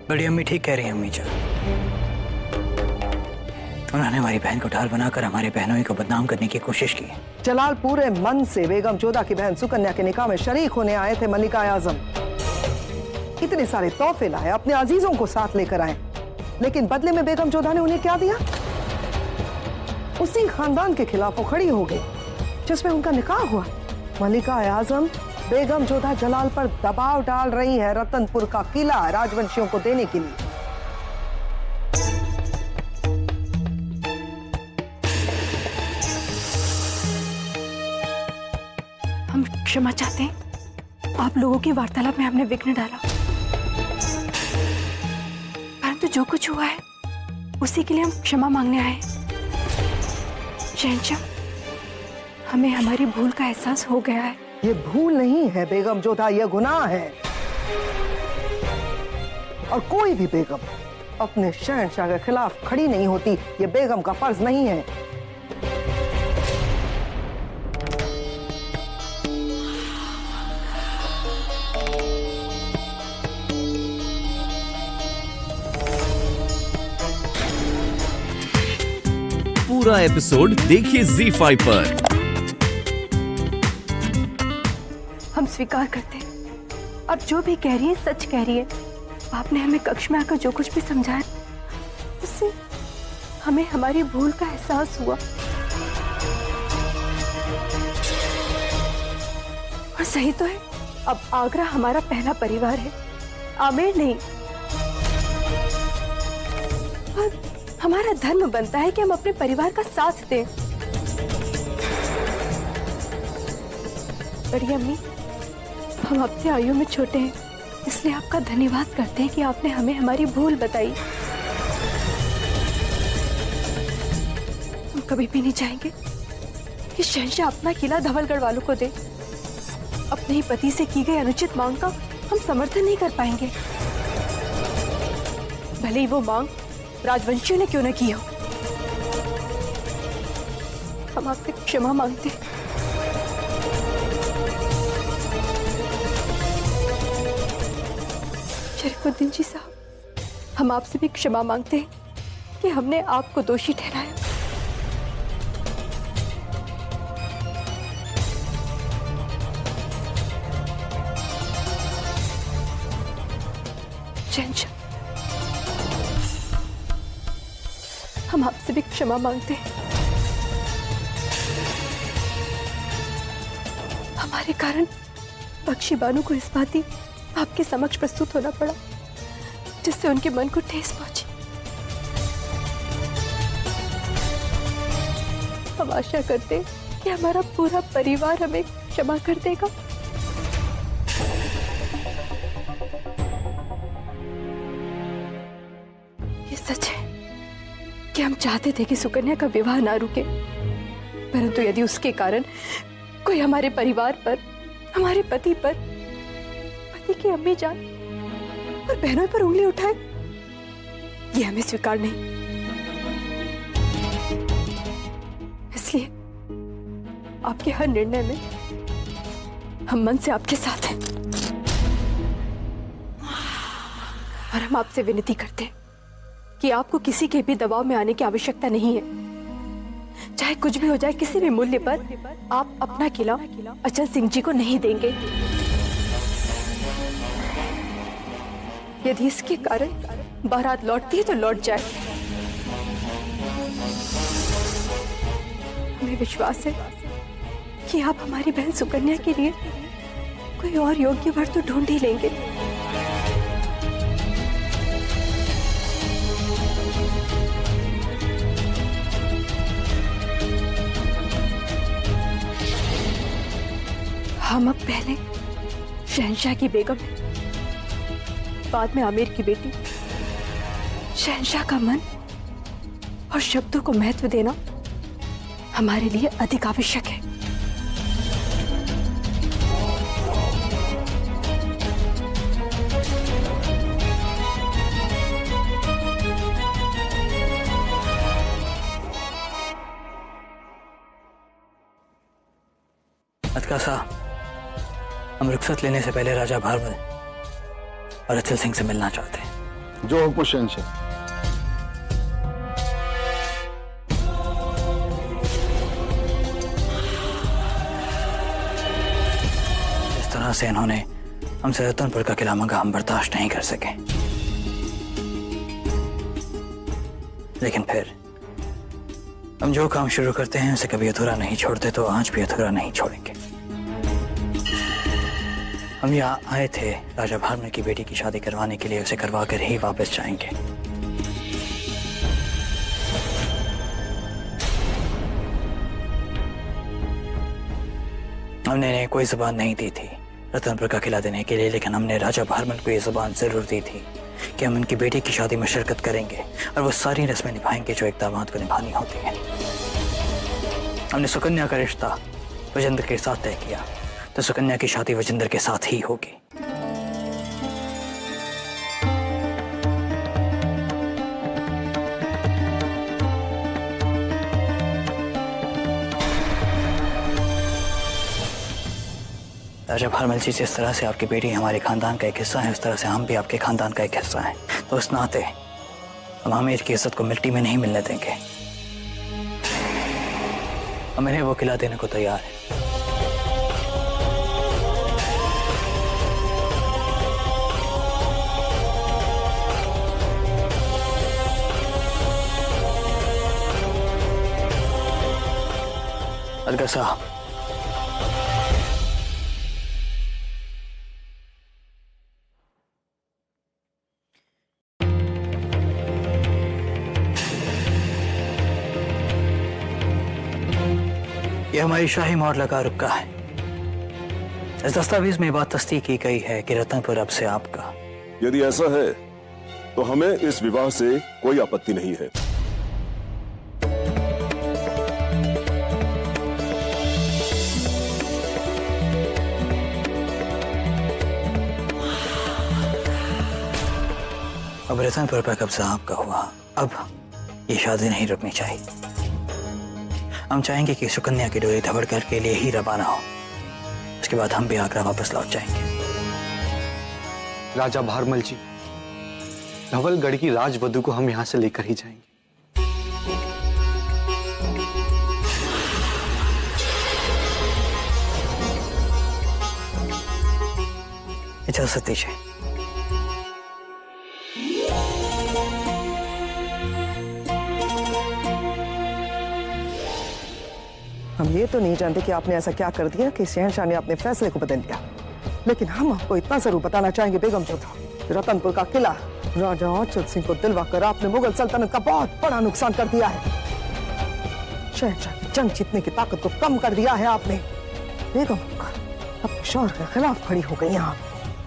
बड़ी अम्मी ठीक कह रही है अम्मी जान। उन्होंने हमारी बहन को ढाल बनाकर हमारे बहनों को बदनाम करने की कोशिश की। जलाल पूरे मन से बेगम जोधा की बहन सुकन्या के निकाह में शरीक होने आए थे। मलिका आजम इतने सारे तोहफे लाए, अपने अजीजों को साथ लेकर आए, लेकिन बदले में बेगम जोधा ने उन्हें क्या दिया? उसी खानदान के खिलाफ वो खड़ी हो गई जिसमें उनका निकाह हुआ। मलिका आजम बेगम जोधा जलाल पर दबाव डाल रही है रतनपुर का किला राजवंशियों को देने के लिए। हम क्षमा चाहते हैं, आप लोगों की वार्तालाप में हमने विघ्न डाला, परंतु जो कुछ हुआ है उसी के लिए हम क्षमा मांगने आए। शहंशाह, हमें हमारी भूल का एहसास हो गया है। ये भूल नहीं है बेगम जोधा, ये गुनाह है। और कोई भी बेगम अपने शहंशाह के खिलाफ खड़ी नहीं होती, ये बेगम का फर्ज नहीं है। पूरा एपिसोड देखिए ZEE5 पर। हम स्वीकार करते हैं, अब जो भी कह रही है सच कह रही है। आपने हमें कक्ष में आकर जो कुछ भी समझाया उससे हमें हमारी भूल का एहसास हुआ। और सही तो है, अब आगरा हमारा पहला परिवार है, आमेर नहीं। और हमारा धर्म बनता है कि हम अपने परिवार का साथ दें। बड़ी अम्मी, हम आपसे आयु में छोटे हैं, इसलिए आपका धन्यवाद करते हैं कि आपने हमें हमारी भूल बताई। हम कभी भी नहीं चाहेंगे कि शहंशाह अपना किला धवलगढ़ वालों को दे। अपने ही पति से की गई अनुचित मांग का हम समर्थन नहीं कर पाएंगे, भले ही वो मांग राजवंशियों ने क्यों न की हो। हम आपसे क्षमा मांगते हैं। शरीफुद्दीन जी साहब, हम आपसे भी क्षमा मांगते हैं कि हमने आपको दोषी ठहराया। शहंशाह, हम आपसे भी क्षमा मांगते हैं। हमारे कारण बख्शी बानू को इस बात आपके समक्ष प्रस्तुत होना पड़ा जिससे उनके मन को ठेस पहुंची। हम आशा करते हैं कि हमारा पूरा परिवार हमें क्षमा कर देगा। ये सच है कि हम चाहते थे कि सुकन्या का विवाह ना रुके, परंतु यदि उसके कारण कोई हमारे परिवार पर, हमारे पति पर, की अम्मी जान और बहनों पर उंगली उठाए, ये हमें स्वीकार नहीं। इसलिए आपके हर निर्णय में हम मन से आपके साथ हैं और हम आपसे विनती करते हैं कि आपको किसी के भी दबाव में आने की आवश्यकता नहीं है। चाहे कुछ भी हो जाए, किसी भी मूल्य पर आप अपना किला अचल सिंह जी को नहीं देंगे। यदि इसके कारण बारात लौटती है तो लौट जाए। हमें विश्वास है कि आप हमारी बहन सुकन्या के लिए कोई और योग्य वर तो ढूंढ ही लेंगे। हम अब पहले शहंशाह की बेगम, बाद में आमिर की बेटी। शहंशाह का मन और शब्दों को महत्व देना हमारे लिए अधिक आवश्यक है। अतका साहब, हम रुखसत लेने से पहले राजा भारमल और अचल सिंह से मिलना चाहते हैं। जो हुक्म शहंशाह। इस तरह से इन्होंने हमसे रतनपुर का किला मंगा हम बर्दाश्त नहीं कर सके, लेकिन फिर हम जो काम शुरू करते हैं उसे कभी अधूरा नहीं छोड़ते, तो आज भी अधूरा नहीं छोड़ेंगे। हम यहाँ आए थे राजा भारमल की बेटी की शादी करवाने के लिए, उसे करवा कर ही वापस जाएंगे। हमने इन्हें कोई जुबान नहीं दी थी रतनपुर का किला देने के लिए, लेकिन हमने राजा भारमल को ये जुबान जरूर दी थी कि हम उनकी बेटी की शादी में शिरकत करेंगे और वो सारी रस्में निभाएंगे जो एक दामाद को निभानी होती है। हमने सुकन्या का रिश्ता विजेंद्र के साथ तय किया, तो सुकन्या की शादी विजेंद्र के साथ ही होगी। राजा भारमल जी, जिस तरह से आपकी बेटी हमारे खानदान का एक हिस्सा है, उस तरह से हम भी आपके खानदान का एक हिस्सा हैं। तो उस नाते हम आमिर की इज्जत को मिट्टी में नहीं मिलने देंगे। हम इन्हें वो किला देने को तैयार हैं। अदगर साहब, ये हमारी शाही मोहर लगा रुका है। इस दस्तावेज में बात तस्दीक की गई है कि रतनपुर अब से आपका। यदि ऐसा है तो हमें इस विवाह से कोई आपत्ति नहीं है। अब रतनपुर पर कब्जा आपका हुआ, अब ये शादी नहीं रुकनी चाहिए। हम चाहेंगे कि सुकन्या की डोरी धवड़कर के लिए ही रवाना हो, उसके बाद हम भी आगरा वापस लौट जाएंगे। राजा भारमल जी, धवलगढ़ की राजवधु को हम यहां से लेकर ही जाएंगे। इजाजत दीजिए। हम ये तो नहीं जानते कि आपने ऐसा क्या कर दिया कि शहंशाह ने अपने फैसले को बदल दिया, लेकिन हम आपको इतना जरूर बताना चाहेंगे बेगम जोधा, रतनपुर का किला राजा औचत सिंह को दिलवा कर आपने मुगल सल्तनत का बहुत बड़ा नुकसान कर दिया है। शहंशाह की जंग जीतने की ताकत को कम कर दिया है आपने। बेगम अपने शौहर के खिलाफ खड़ी हो गई यहाँ।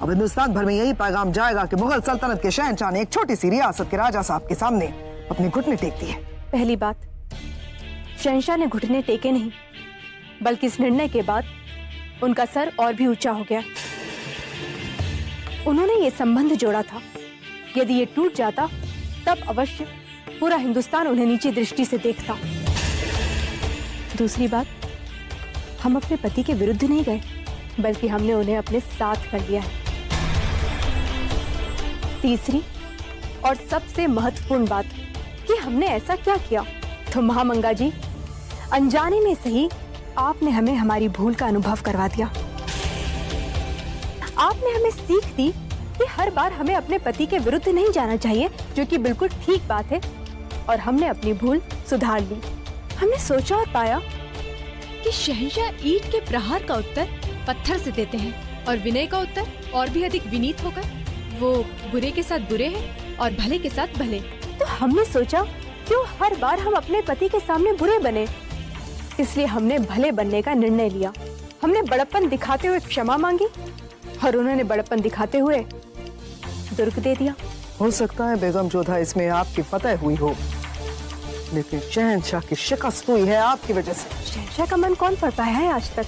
अब हिंदुस्तान भर में यही पैगाम जाएगा कि मुगल सल्तनत के शहंशाह ने एक छोटी सी रियासत के राजा साहब के सामने अपने घुटने टेक दिए। पहली बात, शहंशाह ने घुटने टेके नहीं, बल्कि इस निर्णय के बाद उनका सर और भी ऊंचा हो गया। उन्होंने ये संबंध जोड़ा था, यदि ये टूट जाता तब अवश्य पूरा हिंदुस्तान उन्हें नीची दृष्टि से देखता। दूसरी बात, हम अपने पति के विरुद्ध नहीं गए, बल्कि हमने उन्हें अपने साथ कर लिया है। तीसरी और सबसे महत्वपूर्ण बात कि हमने ऐसा क्या किया, तो महामंगा जी, अनजाने में सही आपने हमें हमारी भूल का अनुभव करवा दिया। आपने हमें सीख दी कि हर बार हमें अपने पति के विरुद्ध नहीं जाना चाहिए, जो कि बिल्कुल ठीक बात है, और हमने अपनी भूल सुधार ली। हमने सोचा और पाया कि शहंशाह ईंट के प्रहार का उत्तर पत्थर से देते हैं और विनय का उत्तर और भी अधिक विनीत होकर वो बुरे के साथ बुरे हैं और भले के साथ भले। तो हमने सोचा क्यों हर बार हम अपने पति के सामने बुरे बने, इसलिए हमने भले बनने का निर्णय लिया। हमने बड़प्पन दिखाते हुए क्षमा मांगी और उन्होंने बड़प्पन दिखाते हुए दुर्ग दे दिया। हो सकता है बेगम जोधा इसमें आपकी फतह हुई हो, लेकिन शहंशाह की शिकस्त हुई है आपकी वजह से। शहंशाह का मन कौन पढ़ पाया है आज तक?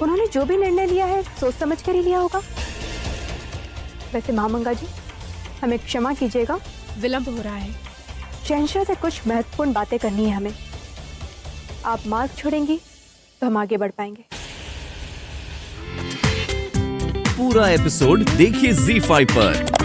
उन्होंने जो भी निर्णय लिया है सोच समझ कर ही लिया होगा। वैसे महामंगा जी, हमें क्षमा कीजिएगा, विलंब हो रहा है। शहंशाह से कुछ महत्वपूर्ण बातें करनी है हमें। आप मार्ग छोड़ेंगी तो हम आगे बढ़ पाएंगे। पूरा एपिसोड देखिए ZEE5 पर।